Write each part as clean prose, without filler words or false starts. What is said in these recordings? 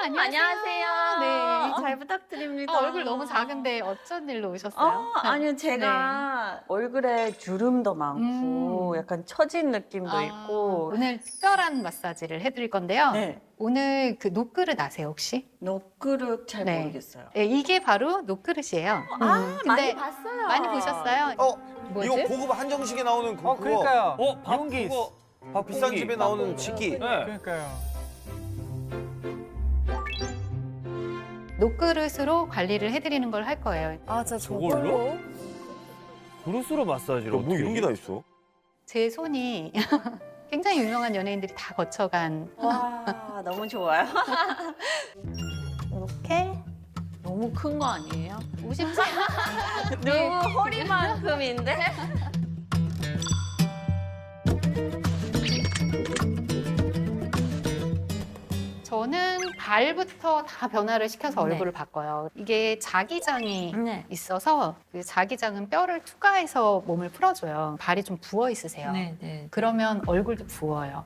안녕하세요. 네. 잘 부탁드립니다. 얼굴 너무 작은데 어쩐 일로 오셨어요? 아니요, 제가 얼굴에 주름도 많고 약간 처진 느낌도 있고. 오늘 특별한 마사지를 해드릴 건데요. 네. 오늘 그 노그릇 아세요, 혹시? 노그릇 잘 네. 모르겠어요. 네, 이게 바로 노그릇이에요. 많이 봤어요. 많이 보셨어요? 뭐지? 이거 고급 한정식에 나오는 그거. 그러니까요. 박용기. 비싼 집에 나오는 식기. 네. 그러니까요. 노그릇으로 관리를 해드리는 걸 할 거예요. 아, 진짜 저걸로? 그릇으로 마사지를 뭐 이런 게 다 있어? 제 손이 굉장히 유명한 연예인들이 다 거쳐간 와, 너무 좋아요. 이렇게 너무 큰 거 아니에요? 50cm 너무 허리만큼인데? 저는 발부터 다 변화를 시켜서 얼굴을 바꿔요. 이게 자기장이 네. 있어서 그 자기장은 뼈를 투과해서 몸을 풀어줘요. 발이 좀 부어 있으세요. 네. 그러면 얼굴도 부어요.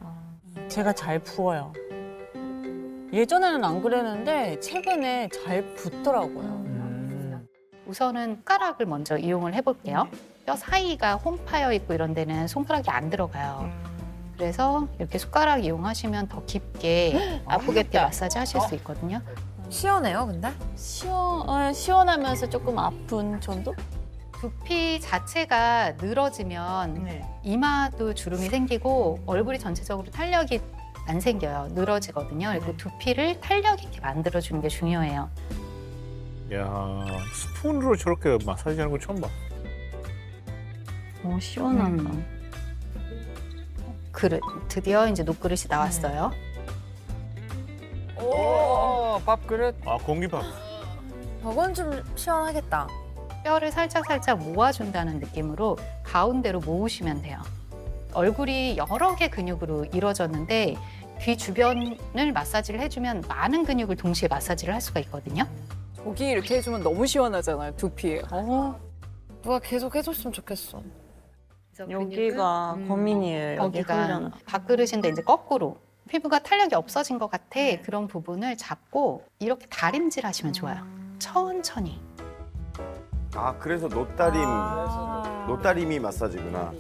제가 잘 부어요. 예전에는 안 그랬는데 최근에 잘 붓더라고요. 우선은 손가락을 먼저 이용을 해볼게요. 뼈 사이가 홈 파여 있고 이런 데는 손가락이 안 들어가요. 그래서 이렇게 숟가락 이용하시면 더 깊게 아프게트 마사지 하실 수 있거든요. 시원해요, 근데? 시원하면서 조금 아픈 정도? 두피 자체가 늘어지면 이마도 주름이 생기고 얼굴이 전체적으로 탄력이 안 생겨요. 늘어지거든요. 그리고 두피를 탄력 있게 만들어주는 게 중요해요. 야, 스푼으로 저렇게 마사지하는 거 처음 봐. 시원하다. 그릇, 드디어 이제 노그릇이 나왔어요. 오, 밥그릇. 공기밥. 저건 좀 시원하겠다. 뼈를 살짝 모아준다는 느낌으로 가운데로 모으시면 돼요. 얼굴이 여러 개 근육으로 이루어졌는데 귀 주변을 마사지를 해주면 많은 근육을 동시에 마사지를 할 수가 있거든요. 저기 이렇게 해주면 너무 시원하잖아요, 두피. 누가 계속 해줬으면 좋겠어. 그래서 여기가 근육을, 고민이에요. 여기 여기가 훈련. 밥그릇인데 이제 거꾸로 피부가 탄력이 없어진 것 같아. 그런 부분을 잡고 이렇게 다림질 하시면 좋아요. 천천히. 그래서 노다림이 마사지구나.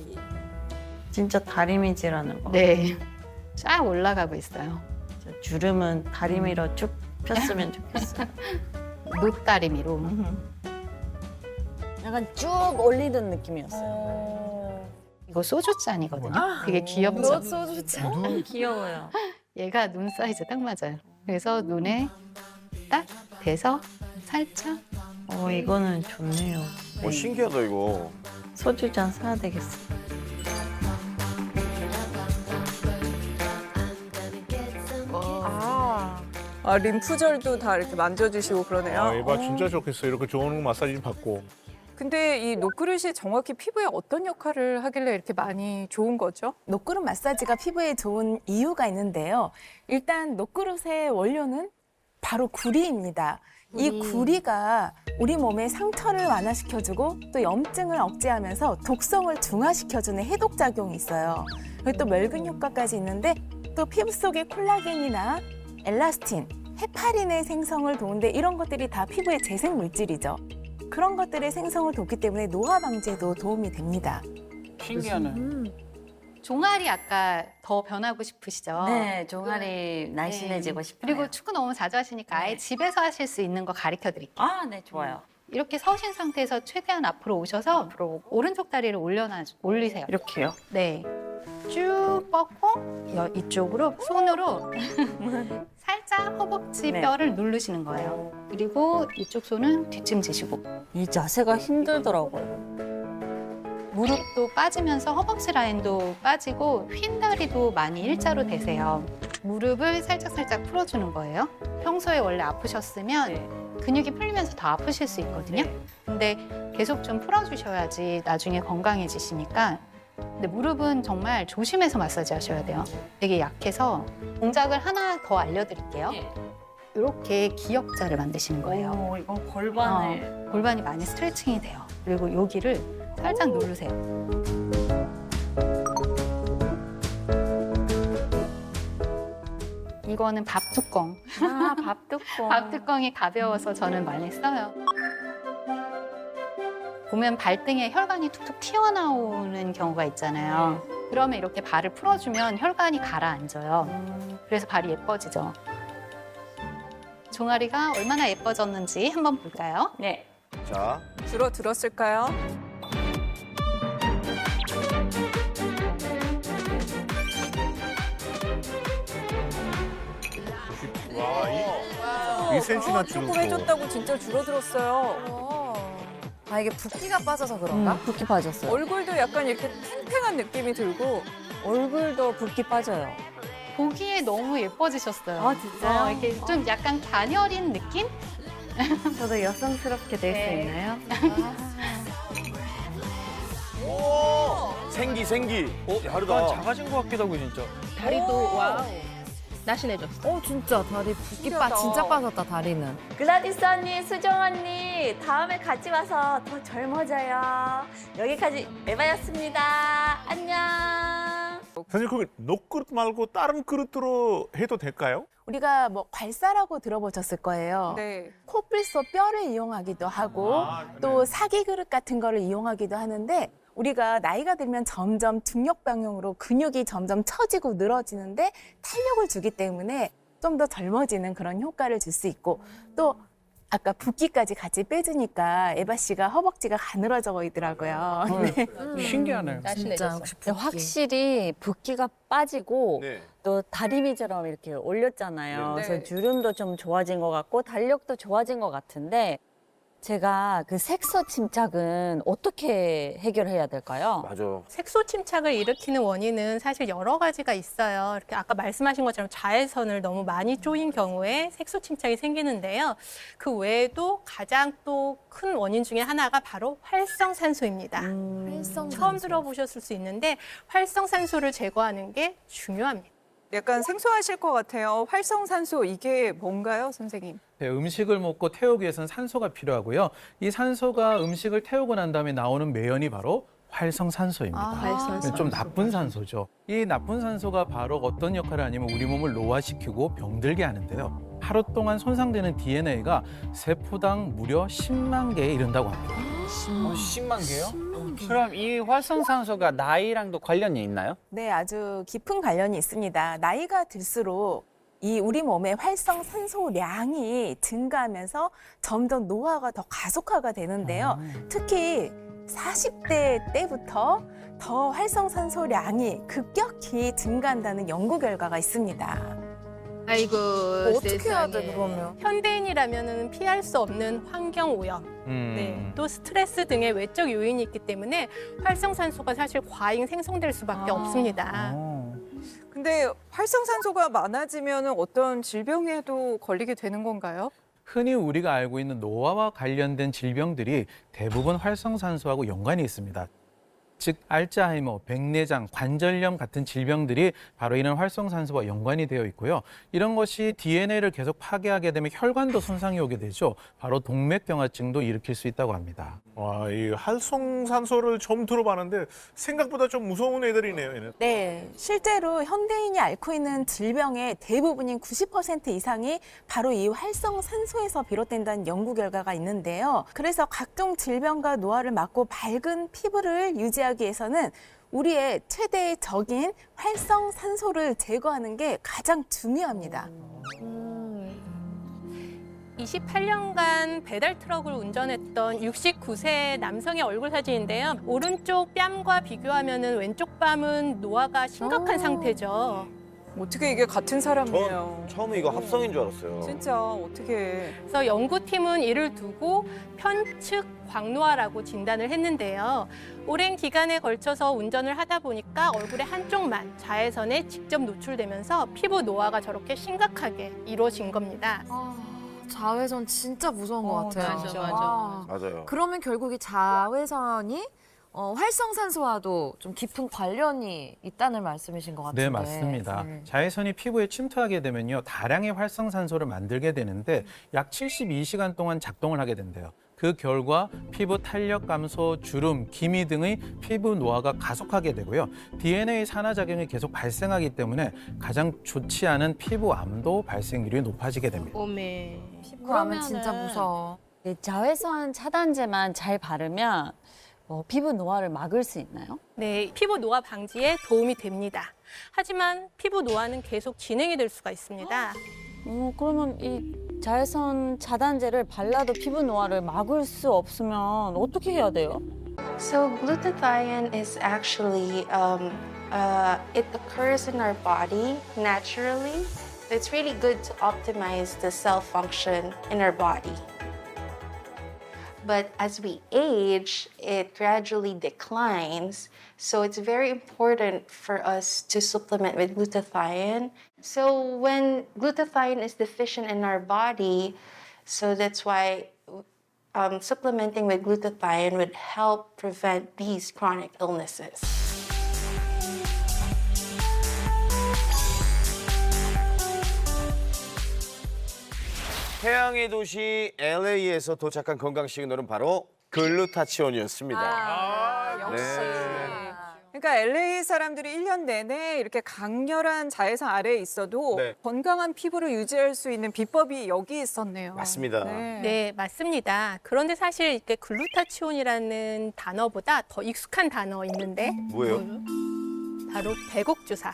진짜 다리미질하는 거. 네, 쫙 올라가고 있어요. 주름은 다리미로 쭉 폈으면 좋겠어요. 노다리미로. 약간 쭉 올리는 느낌이었어요. 이거 소주잔이거든요. 되게 귀엽죠? 소주잔. 귀여워요. 얘가 눈 사이즈 딱 맞아요. 그래서 눈에 딱 대서 살짝. 이거는 좋네요. 신기하다 이거. 소주잔 사야 되겠어. 림프절도 다 이렇게 만져주시고 그러네요. 에바 진짜 좋겠어. 이렇게 좋은 마사지 받고. 근데 이 노그릇이 정확히 피부에 어떤 역할을 하길래 이렇게 많이 좋은 거죠? 노그릇 마사지가 피부에 좋은 이유가 있는데요. 일단 노그릇의 원료는 바로 구리입니다. 이 구리가 우리 몸의 상처를 완화시켜주고 또 염증을 억제하면서 독성을 중화시켜주는 해독작용이 있어요. 그리고 또 멸균 효과까지 있는데 또 피부 속의 콜라겐이나 엘라스틴, 헤파린의 생성을 도우는데 이런 것들이 다 피부의 재생 물질이죠. 그런 것들의 생성을 돕기 때문에 노화 방지에도 도움이 됩니다. 신기하네. 종아리 아까 더 변하고 싶으시죠? 네, 종아리 날씬해지고 싶어요. 그리고 축구 너무 자주 하시니까 아예 집에서 하실 수 있는 거 가르쳐 드릴게요. 네, 좋아요. 이렇게 서신 상태에서 최대한 앞으로 오셔서 오른쪽 다리를 올리세요. 이렇게요? 네. 쭉 뻗고 이쪽으로 손으로 살짝 허벅지 네. 뼈를 누르시는 거예요. 그리고 이쪽 손은 뒷짐지시고 이 자세가 힘들더라고요. 무릎도 빠지면서 허벅지 라인도 빠지고 휜다리도 많이 일자로 되세요. 무릎을 살짝 풀어주는 거예요. 평소에 원래 아프셨으면 근육이 풀리면서 더 아프실 수 있거든요. 근데 계속 좀 풀어주셔야지 나중에 건강해지시니까. 근데 무릎은 정말 조심해서 마사지 하셔야 돼요. 되게 약해서 동작을 하나 더 알려드릴게요. 이렇게 기역자를 만드시는 거예요. 이거 골반을. 골반이 많이 스트레칭이 돼요. 그리고 여기를 살짝 누르세요. 이거는 밥 뚜껑. 아, 밥 뚜껑. 밥 뚜껑이 가벼워서 저는 많이 써요. 보면 발등에 혈관이 툭툭 튀어나오는 경우가 있잖아요. 그러면 이렇게 발을 풀어주면 혈관이 가라앉아요. 그래서 발이 예뻐지죠. 종아리가 얼마나 예뻐졌는지 한번 볼까요? 네. 자, 줄어들었을까요? 와, 2cm나 줄고. 조금 해줬다고 진짜 줄어들었어요. 아, 이게 붓기가 빠져서 그런가? 붓기 빠졌어요. 얼굴도 약간 이렇게 탱탱한 느낌이 들고 얼굴도 붓기 빠져요. 보기에 너무 예뻐지셨어요. 아, 진짜요? 이렇게 좀 약간 가녀린 느낌? 저도 여성스럽게 될 수 있나요? 오, 생기. 다르다. 작아진 것 같기도 하고 진짜. 다리도 와우 날씬해졌어. 진짜 다리 붓기 신기하다. 진짜 빠졌다, 다리는. 글라디스 언니, 수정 언니, 다음에 같이 와서 더 젊어져요. 여기까지 에바였습니다. 안녕. 선생님, 그럼 녹그릇 말고 다른 그릇으로 해도 될까요? 우리가 뭐 괄사라고 들어보셨을 거예요. 네. 코뿔소 뼈를 이용하기도 하고 또 사기 그릇 같은 거를 이용하기도 하는데 우리가 나이가 들면 점점 중력방향으로 근육이 점점 처지고 늘어지는데 탄력을 주기 때문에 좀 더 젊어지는 그런 효과를 줄 수 있고 또 아까 붓기까지 같이 빼주니까 에바 씨가 허벅지가 가늘어져 보이더라고요. 네. 신기하네요. 진짜 날씬해졌어. 역시 붓기. 확실히 붓기가 빠지고 네. 또 다리미처럼 이렇게 올렸잖아요. 네. 그래서 주름도 좀 좋아진 것 같고 달력도 좋아진 것 같은데 제가 그 색소 침착은 어떻게 해결해야 될까요? 맞아. 색소 침착을 일으키는 원인은 사실 여러 가지가 있어요. 이렇게 아까 말씀하신 것처럼 자외선을 너무 많이 쪼인 경우에 색소 침착이 생기는데요. 그 외에도 가장 또 큰 원인 중에 하나가 바로 활성산소입니다. 처음 들어보셨을 수 있는데 활성산소를 제거하는 게 중요합니다. 약간 생소하실 것 같아요. 활성산소 이게 뭔가요, 선생님? 네, 음식을 먹고 태우기 위해서는 산소가 필요하고요. 이 산소가 음식을 태우고 난 다음에 나오는 매연이 바로 활성산소입니다. 활성산소. 좀 나쁜 산소죠. 이 나쁜 산소가 바로 어떤 역할을 하냐면 우리 몸을 노화시키고 병들게 하는데요. 하루 동안 손상되는 DNA가 세포당 무려 10만 개에 이른다고 합니다. 10만 개요? 그럼 이 활성산소가 나이랑도 관련이 있나요? 네, 아주 깊은 관련이 있습니다. 나이가 들수록 이 우리 몸의 활성산소량이 증가하면서 점점 노화가 더 가속화가 되는데요. 특히 40대 때부터 더 활성산소량이 급격히 증가한다는 연구 결과가 있습니다. 아이고 어떻게 해야 돼, 그러면? 현대인이라면 피할 수 없는 환경 오염, 네, 또 스트레스 등의 외적 요인이 있기 때문에 활성산소가 사실 과잉 생성될 수밖에 없습니다. 근데 활성산소가 많아지면 어떤 질병에도 걸리게 되는 건가요? 흔히 우리가 알고 있는 노화와 관련된 질병들이 대부분 활성산소하고 연관이 있습니다. 즉 알츠하이머, 백내장, 관절염 같은 질병들이 바로 이런 활성산소와 연관이 되어 있고요. 이런 것이 DNA를 계속 파괴하게 되면 혈관도 손상이 오게 되죠. 바로 동맥경화증도 일으킬 수 있다고 합니다. 와, 이 활성산소를 처음 들어봤는데 생각보다 좀 무서운 애들이네요, 얘는. 네, 실제로 현대인이 앓고 있는 질병의 대부분인 90% 이상이 바로 이 활성산소에서 비롯된다는 연구 결과가 있는데요. 그래서 각종 질병과 노화를 막고 밝은 피부를 유지하기 위해서는 우리의 최대의 적인 활성산소를 제거하는 게 가장 중요합니다. 28년간 배달 트럭을 운전했던 69세 남성의 얼굴 사진인데요. 오른쪽 뺨과 비교하면 왼쪽 뺨은 노화가 심각한 상태죠. 어떻게 이게 같은 사람이에요? 전 처음에 이거 합성인 줄 알았어요. 진짜 어떻게? 그래서 연구팀은 이를 두고 편측 광노화라고 진단을 했는데요. 오랜 기간에 걸쳐서 운전을 하다 보니까 얼굴의 한쪽만 자외선에 직접 노출되면서 피부 노화가 저렇게 심각하게 이루어진 겁니다. 자외선 진짜 무서운 것 같아요. 맞아, 아, 맞아요. 그러면 결국 이 자외선이 활성산소와도 좀 깊은 관련이 있다는 말씀이신 것 같은데. 네, 맞습니다. 네. 자외선이 피부에 침투하게 되면요, 다량의 활성산소를 만들게 되는데 약 72시간 동안 작동을 하게 된대요. 그 결과 피부 탄력 감소, 주름, 기미 등의 피부 노화가 가속하게 되고요. DNA 산화작용이 계속 발생하기 때문에 가장 좋지 않은 피부암도 발생률이 높아지게 됩니다. 그러면 진짜 무서워. 이 자외선 차단제만 잘 바르면 피부 노화를 막을 수 있나요? 네, 피부 노화 방지에 도움이 됩니다. 하지만 피부 노화는 계속 진행이 될 수가 있습니다. 그러면 이 자외선 차단제를 발라도 피부 노화를 막을 수 없으면 어떻게 해야 돼요? So glutathione is actually it occurs in our body naturally. It's really good to optimize the cell function in our body. But as we age, it gradually declines. So it's very important for us to supplement with glutathione. So when glutathione is deficient in our body, so that's why supplementing with glutathione would help prevent these chronic illnesses. 태양의 도시 LA에서 도착한 건강 시그널은 바로 글루타치온이었습니다. 역시. 네. 그러니까 LA 사람들이 1년 내내 이렇게 강렬한 자외선 아래에 있어도 네. 건강한 피부를 유지할 수 있는 비법이 여기 있었네요. 맞습니다. 네, 맞습니다. 그런데 사실 이렇게 글루타치온이라는 단어보다 더 익숙한 단어 있는데 뭐예요? 바로 배곡주사.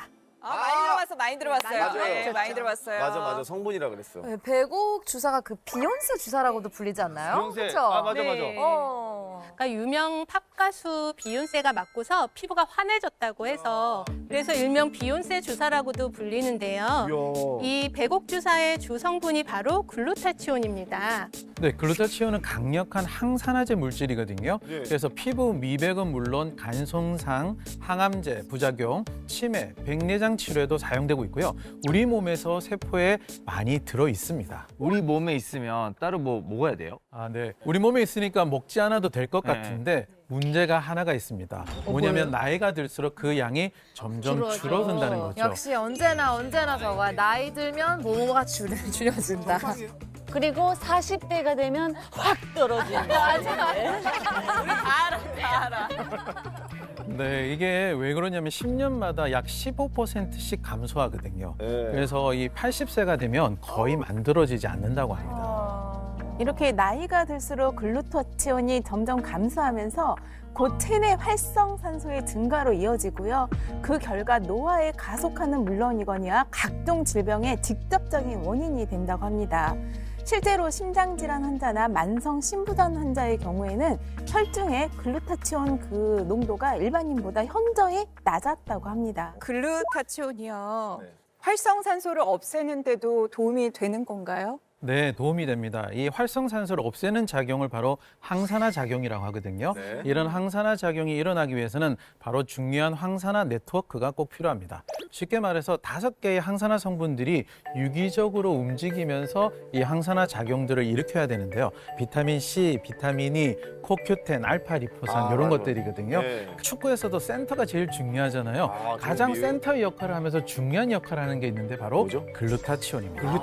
많이 들어봤어요. 맞아요. 네, 많이 들어봤어요. 맞아. 성분이라 그랬어. 네, 배곡 주사가 그 비욘세 주사라고도 불리지 않나요? 비욘세. 그쵸? 맞아. 네. 어. 그러니까 유명 팝 가수 비욘세가 맞고서 피부가 환해졌다고 해서 그래서 일명 비욘세 주사라고도 불리는데요. 이야. 이 배곡 주사의 주 성분이 바로 글루타치온입니다. 네, 글루타치온은 강력한 항산화제 물질이거든요. 네. 그래서 피부 미백은 물론 간 손상, 항암제, 부작용, 치매, 백내장 치료에도 사용되고 있고요. 우리 몸에서 세포에 많이 들어 있습니다. 우리 몸에 있으면 따로 뭐 먹어야 돼요? 네. 우리 몸에 있으니까 먹지 않아도 될 것 네. 같은데 문제가 하나가 있습니다. 뭐냐면 나이가 들수록 그 양이 점점 줄어든다는 거죠. 역시 언제나 저거야. 나이 들면 뭐가 줄여진다. 그리고 40대가 되면 확 떨어진다. 맞아. 네, 이게 왜 그러냐면 10년마다 약 15%씩 감소하거든요. 네. 그래서 이 80세가 되면 거의 만들어지지 않는다고 합니다. 이렇게 나이가 들수록 글루타치온이 점점 감소하면서 곧 체내 활성산소의 증가로 이어지고요. 그 결과 노화에 가속하는 물론이거니와 각종 질병의 직접적인 원인이 된다고 합니다. 실제로 심장질환 환자나 만성 심부전 환자의 경우에는 혈중에 글루타치온 그 농도가 일반인보다 현저히 낮았다고 합니다. 글루타치온이요. 네. 활성산소를 없애는 데도 도움이 되는 건가요? 네, 도움이 됩니다. 이 활성산소를 없애는 작용을 바로 항산화 작용이라고 하거든요. 네. 이런 항산화 작용이 일어나기 위해서는 바로 중요한 항산화 네트워크가 꼭 필요합니다. 쉽게 말해서 5개의 항산화 성분들이 유기적으로 움직이면서 이 항산화 작용들을 일으켜야 되는데요. 비타민 C, 비타민 E, 코큐텐, 알파 리포산 이런 맞아. 것들이거든요. 네. 축구에서도 센터가 제일 중요하잖아요. 가장 그러게요. 센터의 역할을 하면서 중요한 역할을 하는 게 있는데 바로 뭐죠? 글루타치온입니다.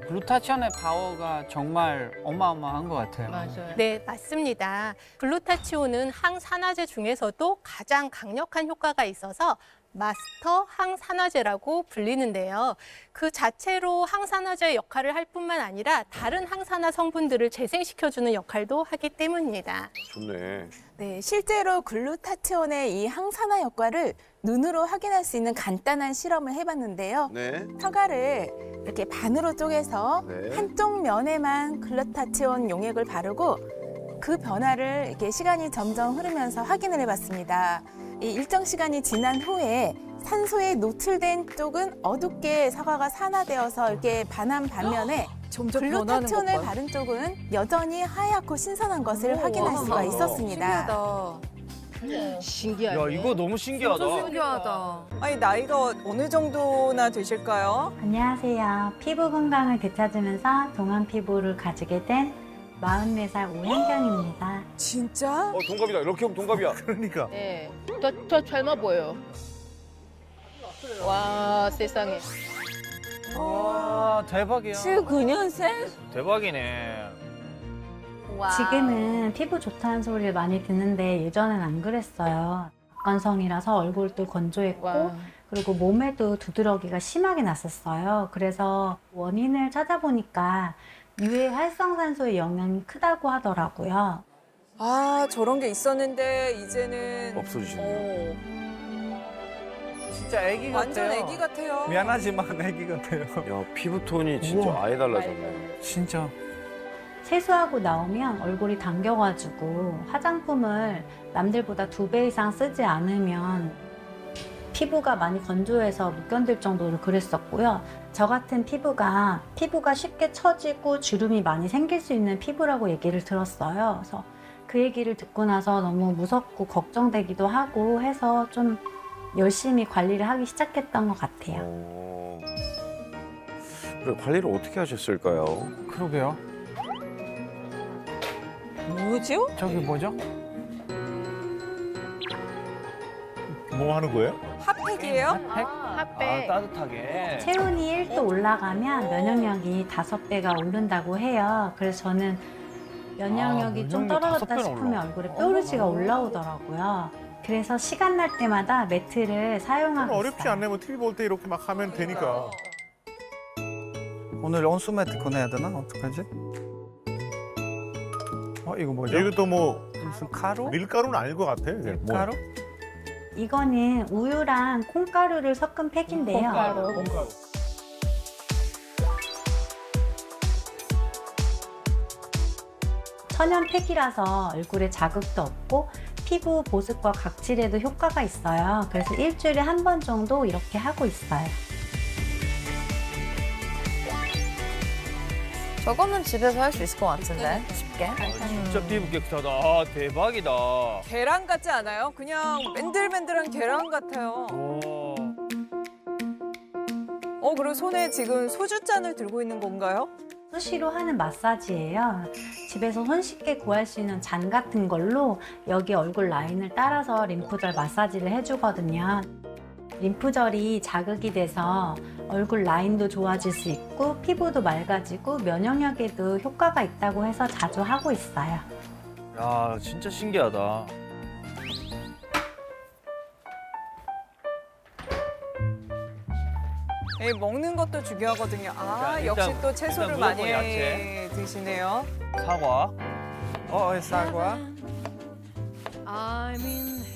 글루타치온의 파워가 정말 어마어마한 것 같아요. 네, 맞습니다. 글루타치온은 항산화제 중에서도 가장 강력한 효과가 있어서 마스터 항산화제라고 불리는데요. 그 자체로 항산화제 역할을 할 뿐만 아니라 다른 항산화 성분들을 재생시켜주는 역할도 하기 때문입니다. 좋네. 네, 실제로 글루타치온의 이 항산화 효과를 눈으로 확인할 수 있는 간단한 실험을 해봤는데요. 네. 처가를 이렇게 반으로 쪼개서 네. 한쪽 면에만 글루타치온 용액을 바르고 그 변화를 이렇게 시간이 점점 흐르면서 확인을 해봤습니다. 이 일정 시간이 지난 후에 산소에 노출된 쪽은 어둡게 사과가 산화되어서 이렇게 반한 반면에 점점 변하는 것 글루타치온을 봐. 바른 쪽은 여전히 하얗고 신선한 것을 확인할 수가 있었습니다. 신기하다. 야, 이거 너무 신기하다. 진짜 신기하다. 아니 나이가 어느 정도나 되실까요? 안녕하세요. 피부 건강을 되찾으면서 동안 피부를 가지게 된 44살 오현경입니다. 진짜? 동갑이다. 럭키 형 동갑이야. 그러니까. 네, 더 젊어 보여. 와, 세상에. 와, 대박이야. 79년생? 대박이네. 지금은 피부 좋다는 소리를 많이 듣는데 예전엔 안 그랬어요. 악건성이라서 얼굴도 건조했고 그리고 몸에도 두드러기가 심하게 났었어요. 그래서 원인을 찾아보니까 유해 활성산소의 영향이 크다고 하더라고요. 아, 저런 게 있었는데 이제는 없어지셨네요. 진짜 애기 같아요. 완전 애기 같아요. 미안하지만 애기 같아요. 야, 피부톤이 진짜 우와. 아예 달라졌네. 진짜. 세수하고 나오면 얼굴이 당겨가지고 화장품을 남들보다 2배 이상 쓰지 않으면 피부가 많이 건조해서 못 견딜 정도로 그랬었고요. 저 같은 피부가 쉽게 처지고 주름이 많이 생길 수 있는 피부라고 얘기를 들었어요. 그래서 그 얘기를 듣고 나서 너무 무섭고 걱정되기도 하고 해서 좀 열심히 관리를 하기 시작했던 것 같아요. 그래, 관리를 어떻게 하셨을까요? 그러게요. 뭐죠? 저기 뭐죠? 뭐 하는 거예요? 핫팩이에요? 핫팩. 따뜻하게. 체온이 1도 올라가면 면역력이 5배가 오른다고 해요. 그래서 저는 면역력이 좀 면역력이 떨어졌다 5배나 싶으면 올라. 얼굴에 뾰루지가 올라오더라고요. 그래서 시간 날 때마다 매트를 사용하고 어렵지 있어요. 않네. 뭐 TV 볼 때 이렇게 막 하면 되니까. 오늘 온수 매트 꺼내야 되나? 어떡하지? 이거 뭐죠? 이것도 뭐 무슨 가루? 밀가루는 아닐 것 같아. 이게 뭐. 가루? 이거는 우유랑 콩가루를 섞은 팩인데요. 천연 팩이라서 얼굴에 자극도 없고 피부 보습과 각질에도 효과가 있어요. 그래서 일주일에 한 번 정도 이렇게 하고 있어요. 저거는 집에서 할 수 있을 것 같은데 쉽게. 진짜 피부 깨끗하다. 아, 대박이다. 계란 같지 않아요? 그냥 맨들맨들한 계란 같아요. 그리고 손에 지금 소주잔을 들고 있는 건가요? 수시로 하는 마사지예요. 집에서 손쉽게 구할 수 있는 잔 같은 걸로 여기 얼굴 라인을 따라서 림프절 마사지를 해주거든요. 림프절이 자극이 돼서 얼굴 라인도 좋아질 수 있고 피부도 맑아지고 면역력에도 효과가 있다고 해서 자주 하고 있어요. 야, 진짜 신기하다. 먹는 것도 중요하거든요. 일단, 역시 또 채소를 일단 많이 무조건 야채. 드시네요. 사과. 사과.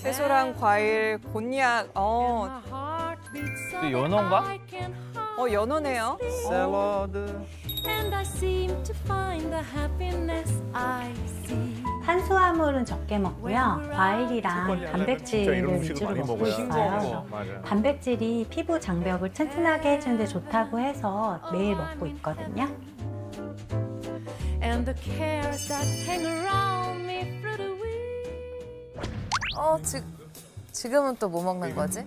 채소랑 과일, 곤약, 또 연어인가? 연어네요. 샐러드. 탄수화물은 적게 먹고요. 과일이랑 단백질을 위주로 먹고 있어요. 단백질이 피부 장벽을 튼튼하게 해주는데 좋다고 해서 매일 먹고 있거든요. 지금은 또 뭐 먹는 거지?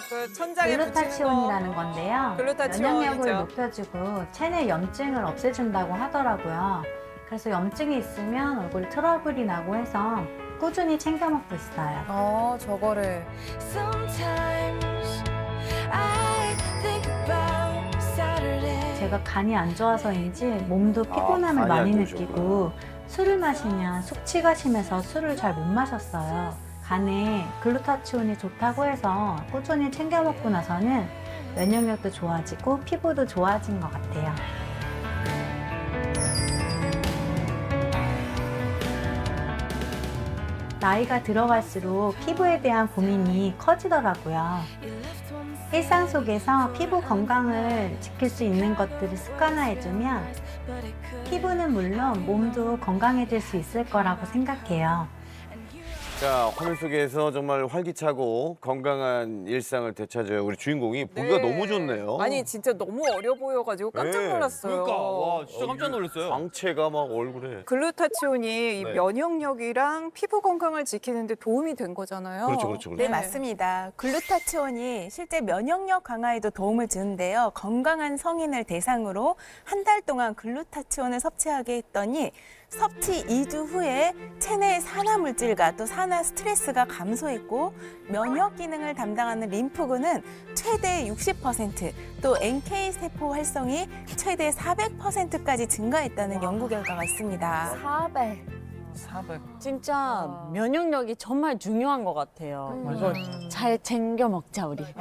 그 천장에 붙이는 거. 글루타치온이라는 건데요. 글루타치온이죠. 면역력을 높여주고 체내 염증을 없애준다고 하더라고요. 그래서 염증이 있으면 얼굴 트러블이 나고 해서 꾸준히 챙겨 먹고 있어요. 저거를. 제가 간이 안 좋아서인지 몸도 피곤함을 간이 많이 안 느끼고 술을 마시면 숙취가 심해서 술을 잘 못 마셨어요. 간에 글루타치온이 좋다고 해서 꾸준히 챙겨 먹고 나서는 면역력도 좋아지고 피부도 좋아진 것 같아요. 나이가 들어갈수록 피부에 대한 고민이 커지더라고요. 일상 속에서 피부 건강을 지킬 수 있는 것들을 습관화해주면 피부는 물론 몸도 건강해질 수 있을 거라고 생각해요. 자, 화면 속에서 정말 활기차고 건강한 일상을 되찾아요. 우리 주인공이 보기가 너무 좋네요. 아니 진짜 너무 어려 보여가지고 깜짝 네. 놀랐어요. 그러니까 와, 진짜 깜짝 놀랐어요. 광채가 막 얼굴에. 글루타치온이 이 네. 면역력이랑 피부 건강을 지키는 데 도움이 된 거잖아요. 그렇죠. 네, 맞습니다. 글루타치온이 실제 면역력 강화에도 도움을 주는데요. 건강한 성인을 대상으로 한 달 동안 글루타치온을 섭취하게 했더니 섭취 2주 후에 체내 산화 물질과 또 산화 스트레스가 감소했고 면역 기능을 담당하는 림프군은 최대 60%, 또 NK 세포 활성이 최대 400%까지 증가했다는 연구 결과가 있습니다. 400. 진짜 면역력이 정말 중요한 것 같아요. 이거 잘 챙겨 먹자 우리.